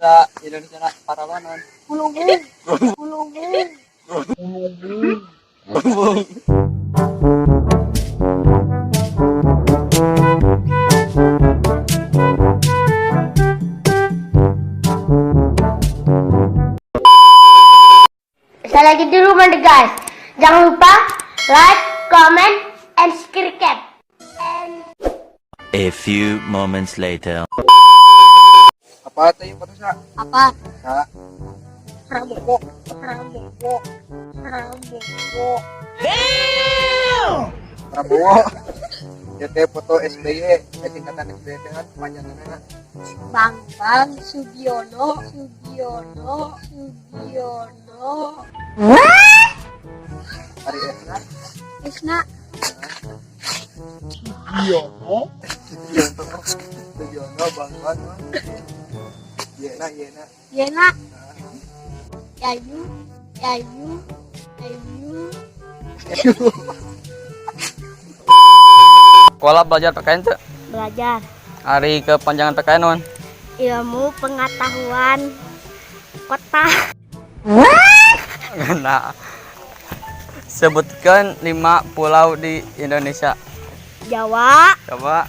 bahasa Indonesia Paralonan. Gulung-gulung. Gulung-gulung. Gulung. Saya lagi di rumah deh guys. Jangan lupa like, comment, and subscribe. A few moments later. Apa tadi foto sa? Apa? Sa. Prabowo. Prabowo. Prabowo. Prabowo. Jadi foto SBY, tingkatan SBY kan panjangnya. Bambang Sugiono. Sugiono. Sugiono. Hari Esna. Isna. Sugiono. Sugiono Bangban. Yena. Yena. Yayu. Yayu. Yayu. Sekolah belajar PKN tuh. Belajar Hari kepanjangan PKN non. ilmu pengetahuan kota. Nah, sebutkan 5 pulau di Indonesia. Jawa, Coba.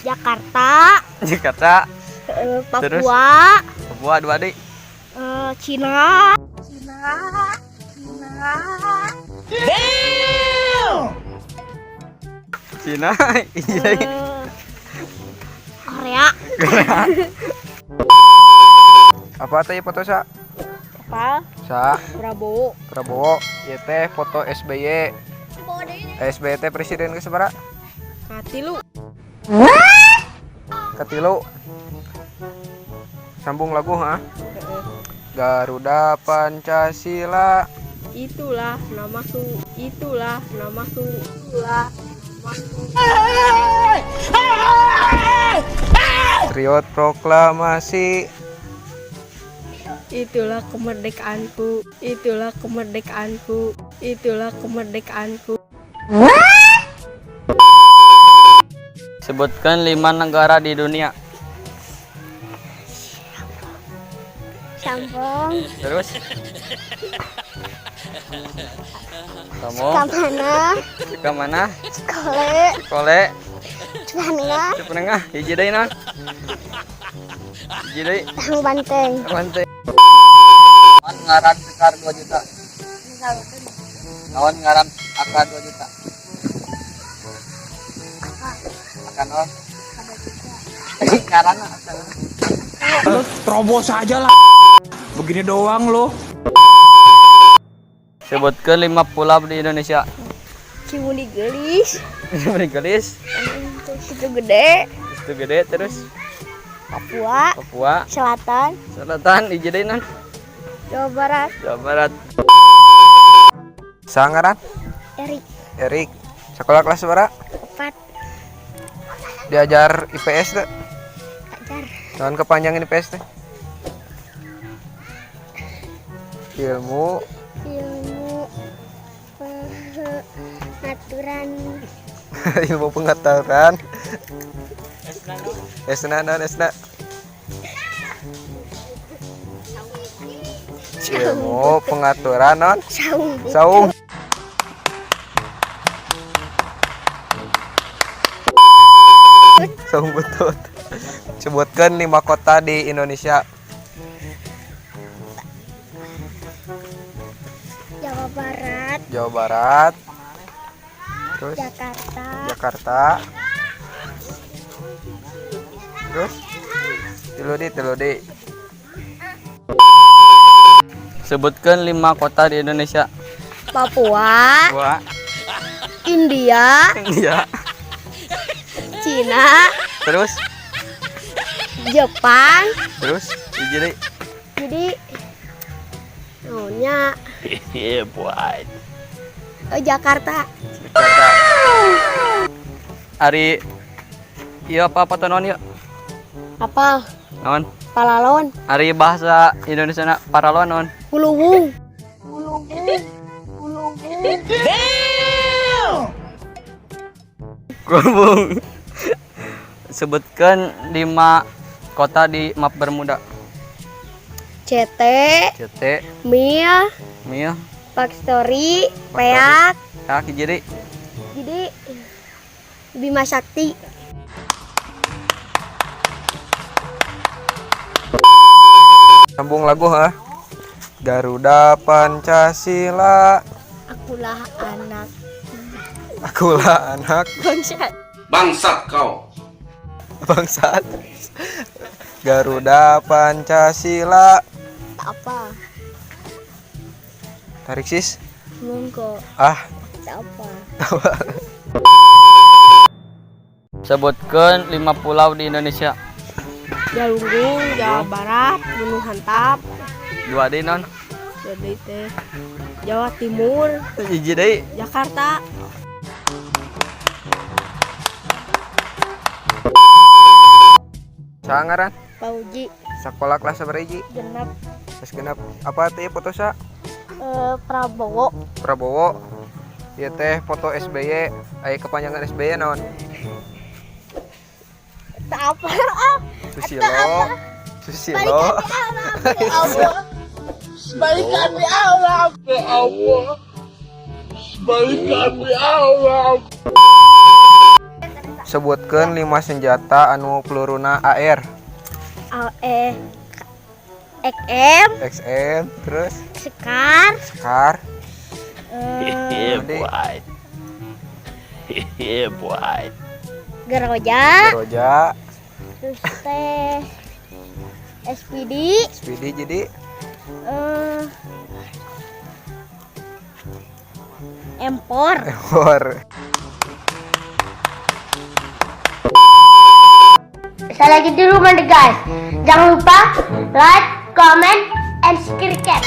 Jakarta, Jakarta, Papua, Papua 2 di. Cina. Cina. Cina. Iya. Korea. Apa tadi foto sa? Apa? Sa. Prabowo. Prabowo. Ieu teh foto SBY. SBY teh presiden ke sabaraha? Katilu. Katilu. Sambung lagu ha? Garuda Pancasila. Itulah namaku. Itulah namaku. Itulah namaku. Patriot proklamasi. Itulah kemerdekaanku. Itulah kemerdekaanku. Itulah kemerdekaanku. Sebutkan 5 negara di dunia. Sambung. Terus. Kamu Kamana? ke mana? Kole. Kole. Cihanga. Cepenengah. Hiji deui non. Hiji deui. Tang Banteng. Mantep. Naon ngaran sekar 2 juta? Naon ngaran akar 2 juta? Akan naon? Ngaran akar. Terobos aja lah. Begini doang lo. Sebutkan 5 pulau di Indonesia. Cimudi Gelis. Gelis. Situ Gede. Itu gede terus. Papua. Papua. Selatan. Selatan. Hiji deui non. Jawa Barat. Jawa Barat. Sangaran? Erik. Erik. Sekolah kelas berapa? 4. Diajar IPS teh. Ajar. Naon kepanjangan IPS teh? Ilmu Pengaturan. ilmu pengetahuan. Esna. Ilmu pengaturan non. Saung. Saung butut. Sebutkan 5 kota di Indonesia. Jawa Barat. Jawa Barat. Terus Jakarta. Jakarta. Terus Teludi. Sebutkan 5 kota di Indonesia. Papua. Papua. India. Iya. Cina. Terus. Jepang. Terus. Hiji deui. Jadi naunya Yeah, boy. Jakarta. Jakarta. Ari ieu apa foto non ieu? Apa? Naon? Palalon. Ari bahasa Indonesia na paralon non. Gulung-gulung. Gulung. Sebutkan 5 kota di map Bermuda. CT, CT, Mil, Mil, Story, Peak, kaki jadi. jadi Bima Sakti. Sambung lagu ha. Garuda Pancasila. Akulah anak Akulah anak bangsa. bangsat. Garuda Pancasila. Apa? Tarik sis. Monggo. Ah, Apa? Sebutkan 5 pulau di Indonesia. Galunggung, Jawa Barat, Gunung Hantap, 2 di non. jadi teh Jawa Timur, Hiji deui. Jakarta. sangaran. Pauji, Sekolah kelas sabariji. genap, Terus genap apa teh foto sa? Prabowo, Prabowo. Ieu teh foto SBY, aya kepanjangan SBY naon? tak apa ah. Susilo. Susilo. Balikan di Allah, ke Allah. Balikan di Allah. Sebutkeun 5 senjata anu peluruna AR. XM, XM, terus Sekar, Sekar, Yeah, Ade. boy. Yeah, boy. Geroja, Roja, terus teh SPD, SPD jadi Empor. ekor. Saya lagi di rumah deh guys. Jangan lupa like, comment, and subscribe.